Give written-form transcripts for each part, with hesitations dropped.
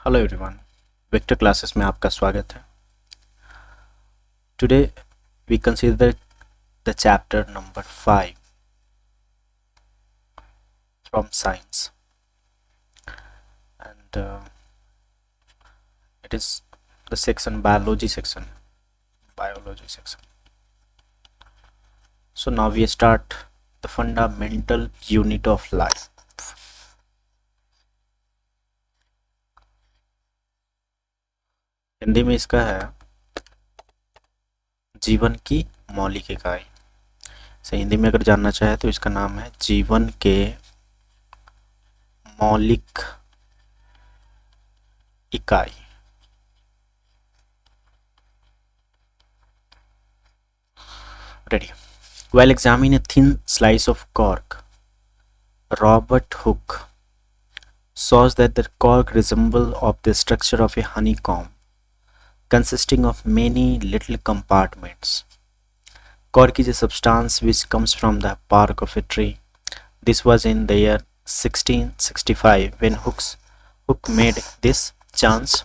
Hello everyone, Victor classes में आपका स्वागत है। Today we consider the chapter number 5 from science and it is the section biology section. So now we start the fundamental unit of life. Hindi में इसका है जीवन की मौलिक इकाई। से हिंदी में अगर जानना चाहे तो इसका नाम है जीवन के मौलिक इकाई। Ready. While examining a thin slice of cork, Robert Hooke shows that the cork resembles of the structure of a honeycomb, consisting of many little compartments. Cork is a substance which comes from the bark of a tree. This was in the year 1665 when Hooke made this chance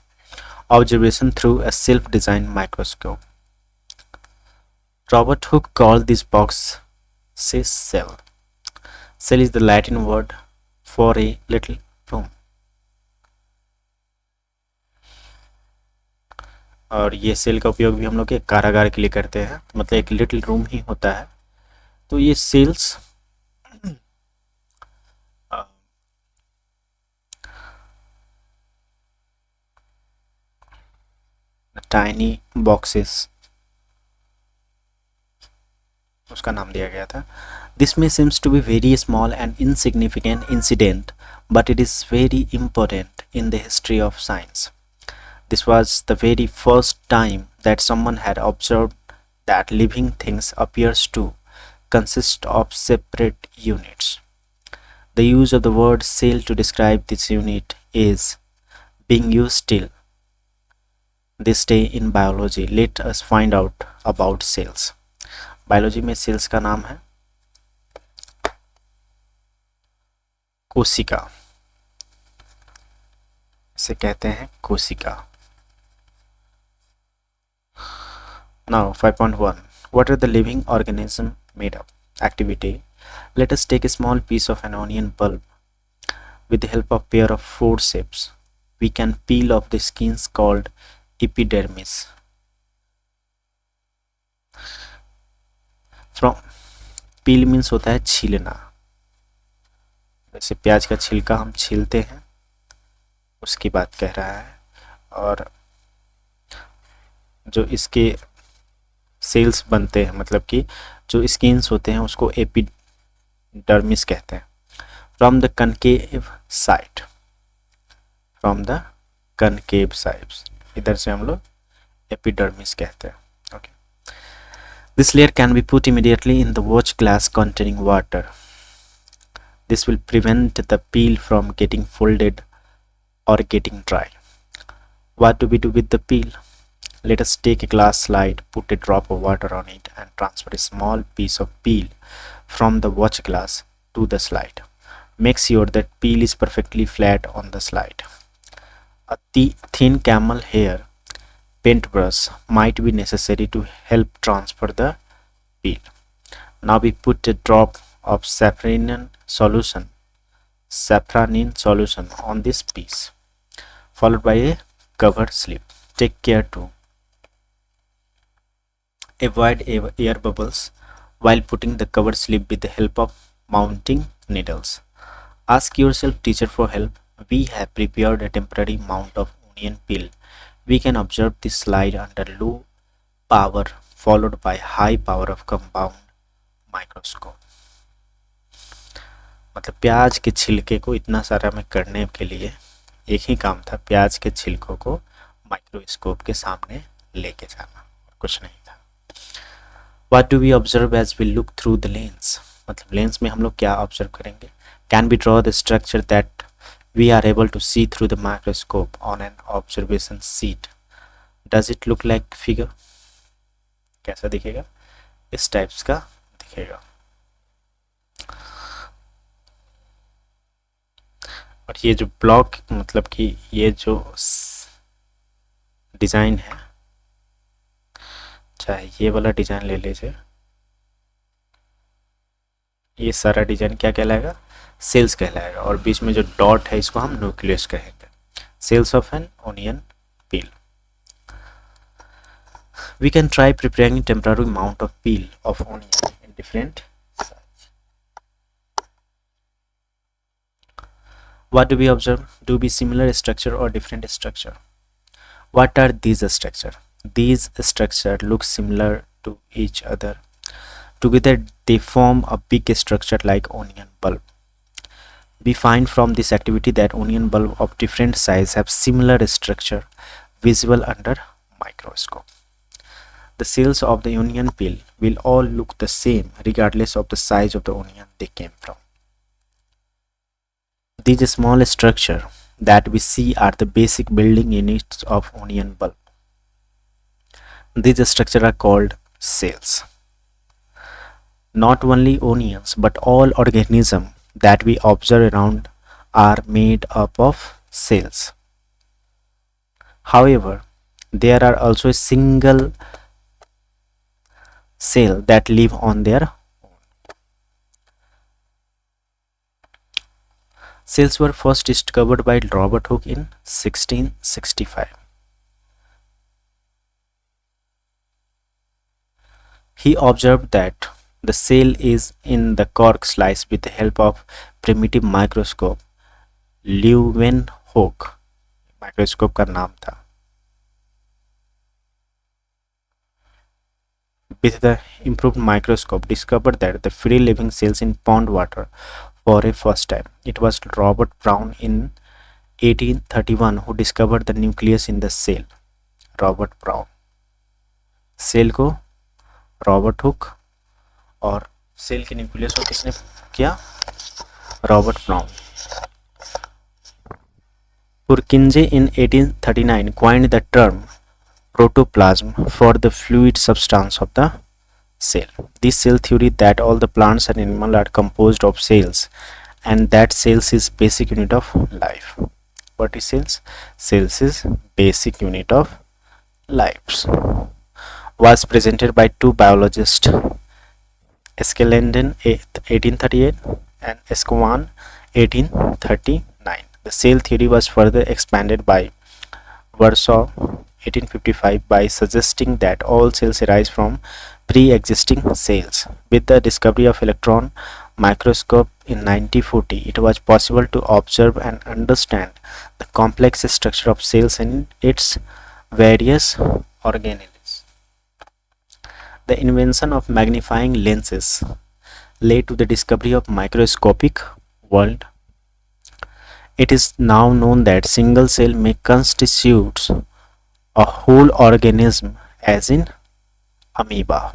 observation through a self-designed microscope. Robert Hooke called this box a cell. Cell is the Latin word for a little room. और ये cell का उपयोग भी हम लोग एक कारागार के लिए करते हैं, मतलब एक लिटिल रूम ही होता है। तो ये सेल्स टाइनी बॉक्सेस उसका नाम दिया गया था। This may seems to be very small and insignificant incident, but it is very important in the history of science. This was the very first time that someone had observed that living things appears to consist of separate units. The use of the word cell to describe this unit is being used still this day in biology. Let us find out about cells. Biology में sales का नाम है कोशिका, इसे कहते हैं कोशिका। Now 5.1. What are the living organisms made of? Activity. Let us take a small piece of an onion bulb. With the help of a pair of forceps, we can peel off the skins called epidermis. From peel means होता है छीलना, जैसे प्याज का छिलका हम छीलते हैं, उसकी बात कह रहा है। और जो इसके सेल्स बनते हैं, मतलब कि जो स्किन्स होते हैं, उसको एपिडर्मिस कहते हैं। फ्रॉम द कनकेव साइड्स, इधर से हम लोग एपिडर्मिस कहते हैं। Okay, this layer can be put immediately in the watch glass containing water. This will prevent the peel from getting folded or getting dry. What do we do with the peel? Let us take a glass slide, put a drop of water on it, and transfer a small piece of peel from the watch glass to the slide. Make sure that peel is perfectly flat on the slide. A thin camel hair paintbrush might be necessary to help transfer the peel. Now we put a drop of safranin solution on this piece, followed by a cover slip. Take care to avoid air bubbles while putting the cover slip with the help of mounting needles. Ask yourself, teacher, for help. We have prepared a temporary mount of onion peel. We can observe this slide under low power followed by high power of compound microscope. मतलब प्याज के छिलके को इतना सारा में करने के लिए एक ही काम था, प्याज के छिलकों को माइक्रोस्कोप के सामने लेके जाना, कुछ नहीं था। What do we observe as we look through the lens? मतलब लेंस में हम लोग क्या ऑब्जर्व करेंगे? Can we draw the structure that we are able to see through the microscope on an observation sheet? Does it look like figure? कैसा दिखेगा? इस types का दिखेगा। और ये जो ब्लॉक मतलब कि ये जो डिज़ाइन है, चाहे ये वाला डिज़ाइन ले लीजिए, ये सारा डिज़ाइन क्या कहलाएगा, सेल्स कहलाएगा, और बीच में जो डॉट है इसको हम न्यूक्लियस कहेंगे. Cells of an onion peel. We can try preparing temporary amount of peel of onion in different size. What do we observe? Do we similar structure or different structure? What are these structure? These structure look similar to each other. Together they form a big structure like onion bulb. We find from this activity that onion bulb of different size have similar structure visible under microscope. The cells of the onion peel will all look the same regardless of the size of the onion they came from. These small structures that we see are the basic building units of onion bulb. These structures are called cells. Not only onions but all organisms that we observe around are made up of cells. However, there are also a single cell that live on their own. Cells were first discovered by Robert Hooke in 1665. He observed that the cell is in the cork slice with the help of primitive microscope. Leeuwenhoek microscope का नाम था. With the improved microscope, discovered that the free living cells in pond water for a first time. It was Robert Brown in 1831 who discovered the nucleus in the cell. Robert Brown. Cell को Robert Hooke और cell के nucleus को किसने किया, Robert Brown. Purkinje in 1839 coined the term protoplasm for the fluid substance of the cell. This cell theory that all the plants and animals are composed of cells and that cells is basic unit of life. What is cells? Cells is basic unit of life. Was presented by two biologists, Eskelenden 1838 and Escowan 1839. The cell theory was further expanded by Warsaw 1855 by suggesting that all cells arise from pre-existing cells. With the discovery of electron microscope in 1940, it was possible to observe and understand the complex structure of cells and its various organelles. The invention of magnifying lenses led to the discovery of microscopic world. It is now known that single cell may constitute a whole organism as in amoeba.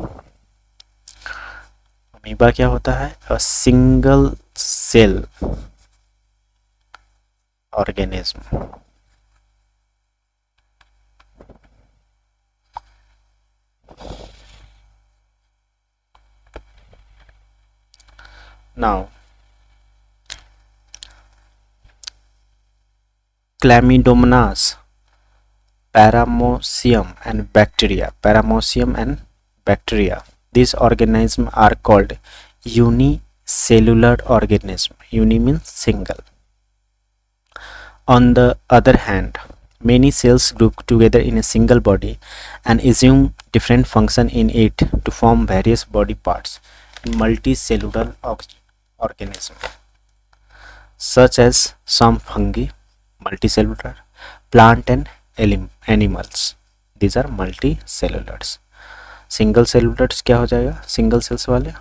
Amoeba क्या होता है? A single cell organism. Now, Chlamydomonas, Paramecium and bacteria. These organisms are called unicellular organisms. Uni means single. On the other hand, many cells group together in a single body and assume different function in it to form various body parts in multicellular organisms, such as some fungi, multicellular, plant and animals. These are multicellulars. Single cellulars क्या हो जाएगा, single cells वाले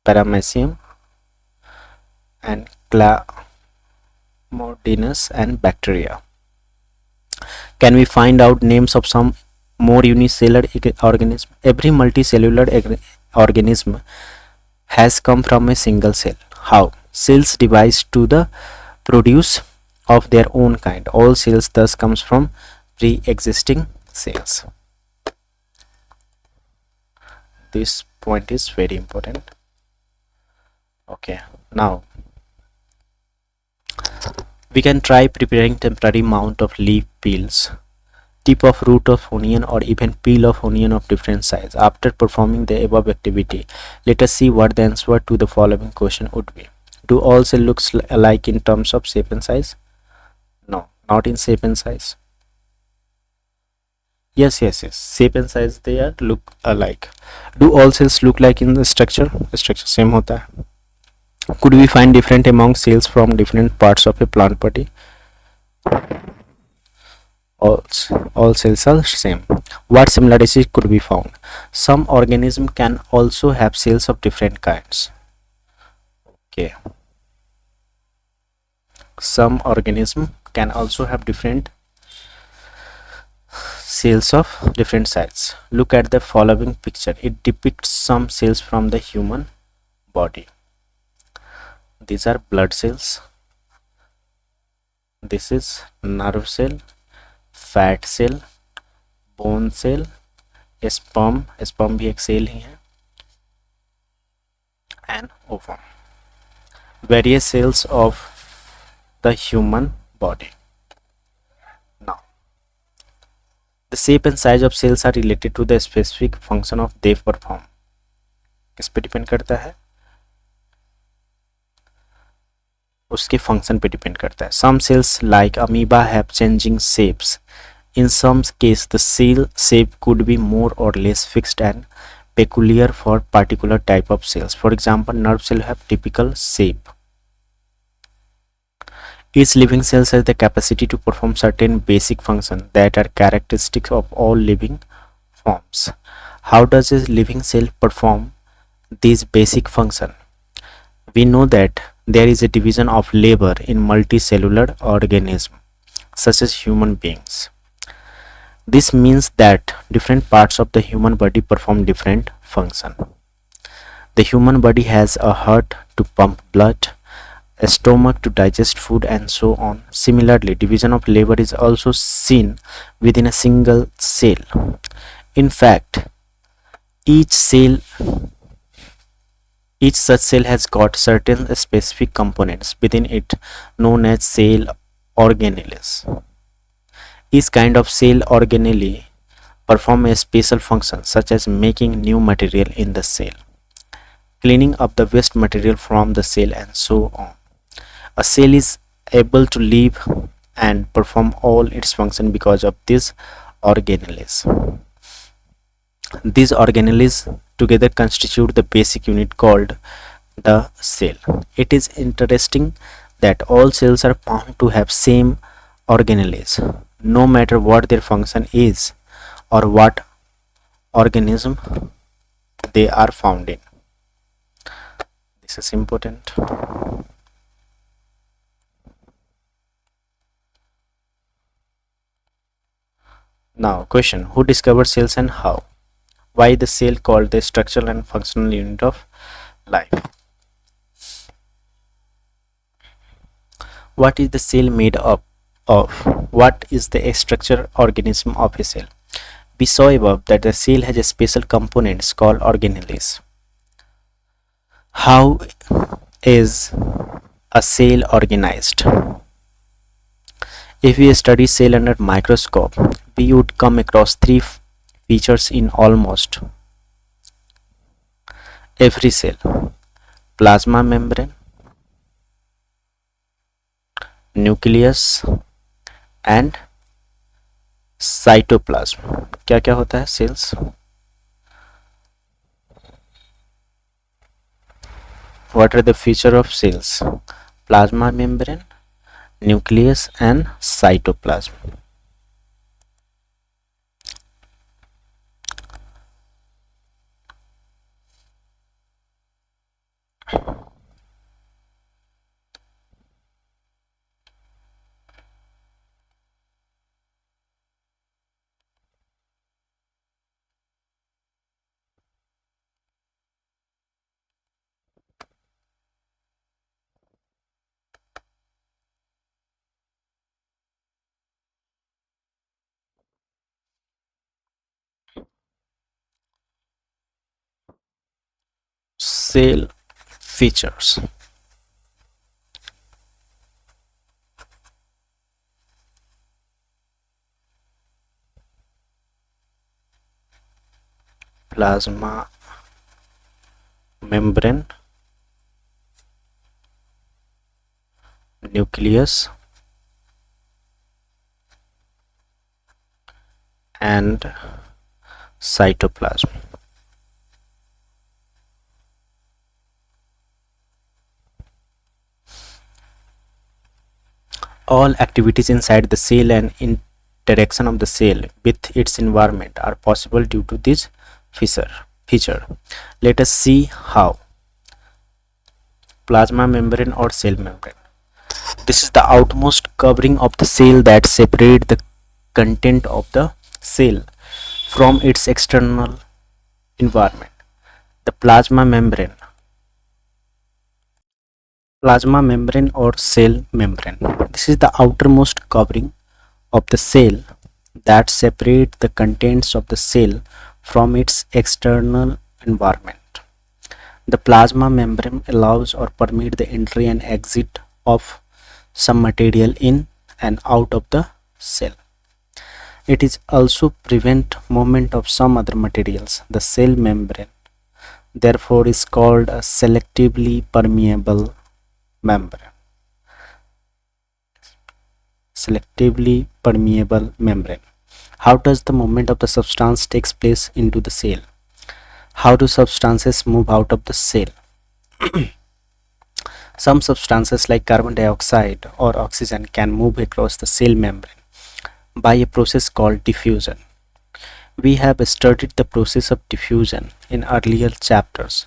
paramecium and Chlamydomonas and bacteria. Can we find out names of some more unicellular organism? Every multicellular organism has come from a single cell. How? Cells divide to the produce of their own kind. All cells thus comes from pre-existing cells. This point is very important. Okay, now We can try preparing temporary mount of leaf peels, tip of root of onion, or even peel of onion of different size. After performing the above activity, let us see what the answer to the following question would be. Do all cells look alike in terms of shape and size? No, not in shape and size. Yes. Shape and size they are look alike. Do all cells look like in the structure? Structure same होता है. Could we find different among cells from different parts of a plant body? all, all cells are same. What similarities could be found? Some organism can also have cells of different kinds. Okay, some organism can also have different cells of different sizes. Look at the following picture. It depicts some cells from the human body. These are blood cells. This is nerve cell, fat cell, bone cell, sperm भी एक cell ही है, and ovum. Various cells of the human body. Now, the shape and size of cells are related to the specific function of they perform. किस पे depend करता है? उसके function पे depend करता है. Some cells like amoeba have changing shapes. In some cases, the cell shape could be more or less fixed and peculiar for particular type of cells. For example, nerve cell have typical shape. Each living cell has the capacity to perform certain basic functions that are characteristics of all living forms. How does a living cell perform these basic functions? We know that there is a division of labor in multicellular organisms, such as human beings. This means that different parts of the human body perform different functions. The human body has a heart to pump blood, a stomach to digest food, and so on. Similarly, division of labor is also seen within a single cell. In fact, each cell each such cell has got certain specific components within it known as cell organelles. Each kind of cell organelle perform a special function such as making new material in the cell, cleaning up the waste material from the cell, and so on. A cell is able to live and perform all its function because of these organelles. These organelles together constitute the basic unit called the cell. It is interesting that all cells are found to have same organelles, no matter what their function is or what organism they are found in. This is important. Now, question: who discovered cells and how? Why the cell called the structural and functional unit of life? What is the cell made up of? What is the structure organism of a cell? We saw above that the cell has a special components called organelles. How is a cell organized? If we study cell under microscope, we would come across three features in almost every cell: plasma membrane, nucleus, and cytoplasm. क्या क्या होता है cells? What are the features of cells? Plasma membrane, nucleus, and cytoplasm. Cell features. plasma membrane, nucleus, and cytoplasm. All activities inside the cell and interaction of the cell with its environment are possible due to this feature. Let us see how. Plasma membrane or cell membrane. This is the outermost covering of the cell that separates the content of the cell from its external environment. The plasma membrane or cell membrane. This is the outermost covering of the cell that separates the contents of the cell from its external environment. The plasma membrane allows or permits the entry and exit of some material in and out of the cell. It is also prevent movement of some other materials. The cell membrane therefore is called a selectively permeable membrane. Selectively permeable membrane. How does the movement of the substance takes place into the cell? How do substances move out of the cell? Some substances like carbon dioxide or oxygen can move across the cell membrane by a process called diffusion. We have studied the process of diffusion in earlier chapters.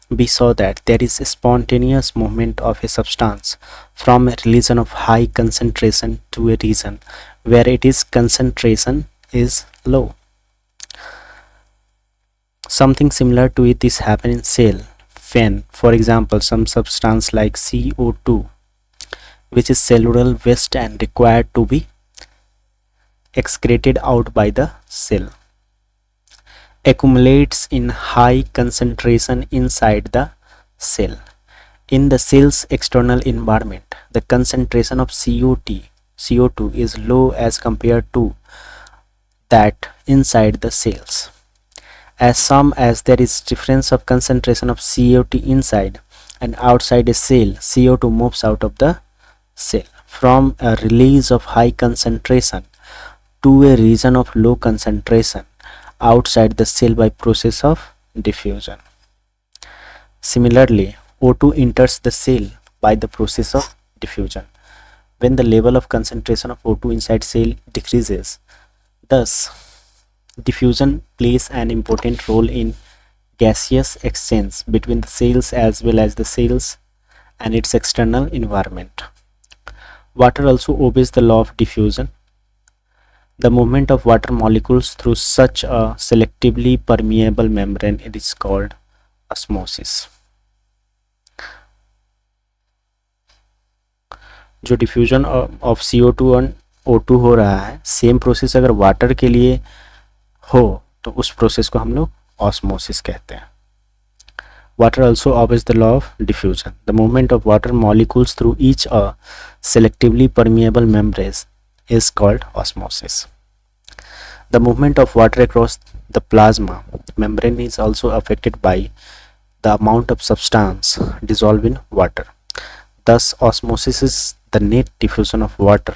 We saw that there is a spontaneous movement of a substance from a region of high concentration to a region where its concentration is low. Something similar to it is happening in cell. When, for example, some substance like CO2, which is cellular waste and required to be excreted out by the cell, accumulates in high concentration inside the cell. In the cell's external environment, the concentration of CO2 is low as compared to that inside the cells. As soon as there is difference of concentration of CO2 inside and outside a cell, CO2 moves out of the cell from a release of high concentration to a region of low concentration outside the cell by process of diffusion. Similarly, O2 enters the cell by the process of diffusion. When the level of concentration of O2 inside cell decreases, thus diffusion plays an important role in gaseous exchange between the cells as well as the cells and its external environment. Water also obeys the law of diffusion. The movement of water molecules through such a selectively permeable membrane is called osmosis. जो diffusion of CO2 और O2 हो रहा है, same process अगर water के लिए हो तो उस प्रोसेस को हम लोग ऑस्मोसिस कहते हैं. Water also obeys the law of diffusion. The movement of water molecules through each selectively permeable membrane is called osmosis. The movement of water across the plasma membrane is also affected by the amount of substance dissolved in water. Thus, osmosis is the net diffusion of water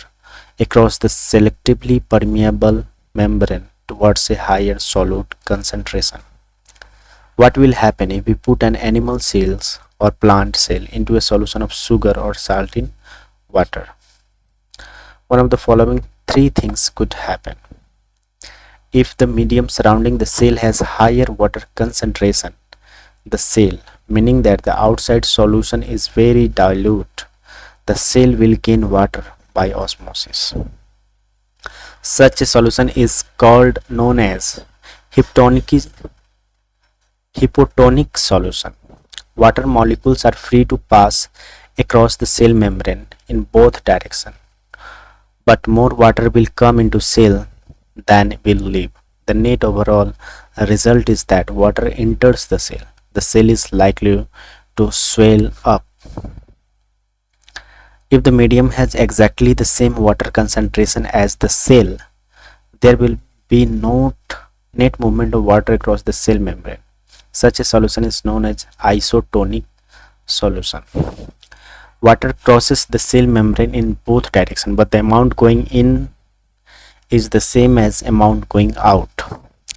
across the selectively permeable membrane towards a higher solute concentration. What will happen if we put an animal cells or plant cell into a solution of sugar or salt in water? One of the following three things could happen. If the medium surrounding the cell has higher water concentration, the cell, meaning that the outside solution is very dilute, the cell will gain water by osmosis. Such a solution is known as hypotonic solution. Water molecules are free to pass across the cell membrane in both directions, but more water will come into cell than will leave. The net overall result is that water enters the cell. The cell is likely to swell up. If the medium has exactly the same water concentration as the cell, there will be no net movement of water across the cell membrane. Such a solution is known as isotonic solution. Water crosses the cell membrane in both directions, but the amount going in is the same as amount going out.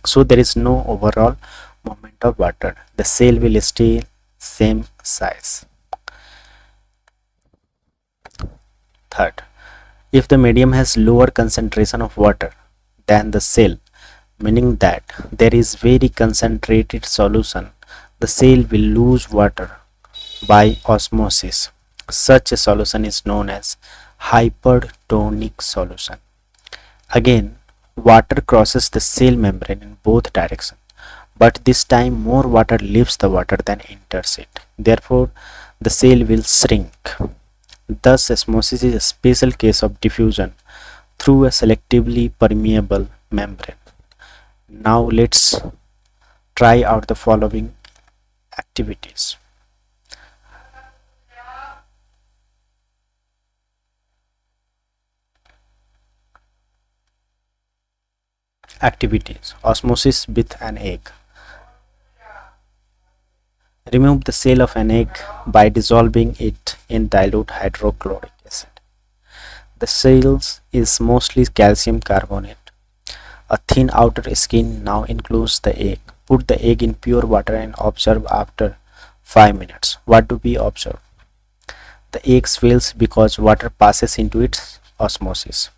So there is no overall movement of water. The cell will stay same size. Third, if the medium has lower concentration of water than the cell, meaning that there is very concentrated solution, the cell will lose water by osmosis. Such a solution is known as hypertonic solution. Again, water crosses the cell membrane in both directions, but this time more water leaves the water than enters it. Therefore, the cell will shrink. Thus, osmosis is a special case of diffusion through a selectively permeable membrane. Now, let's try out the following activities. Activities: osmosis with an egg. Remove the shell of an egg by dissolving it in dilute hydrochloric acid. The shell is mostly calcium carbonate. A thin outer skin now encloses the egg. Put the egg in pure water and observe after 5 minutes. What do we observe? The egg swells because water passes into its osmosis.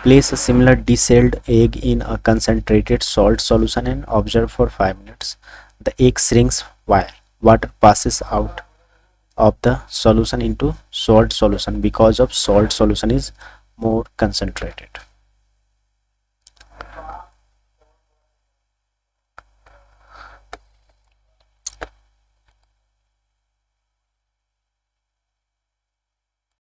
Place a similar deshelled egg in a concentrated salt solution and observe for 5 minutes. The egg shrinks while water passes out of the solution into salt solution because of salt solution is more concentrated.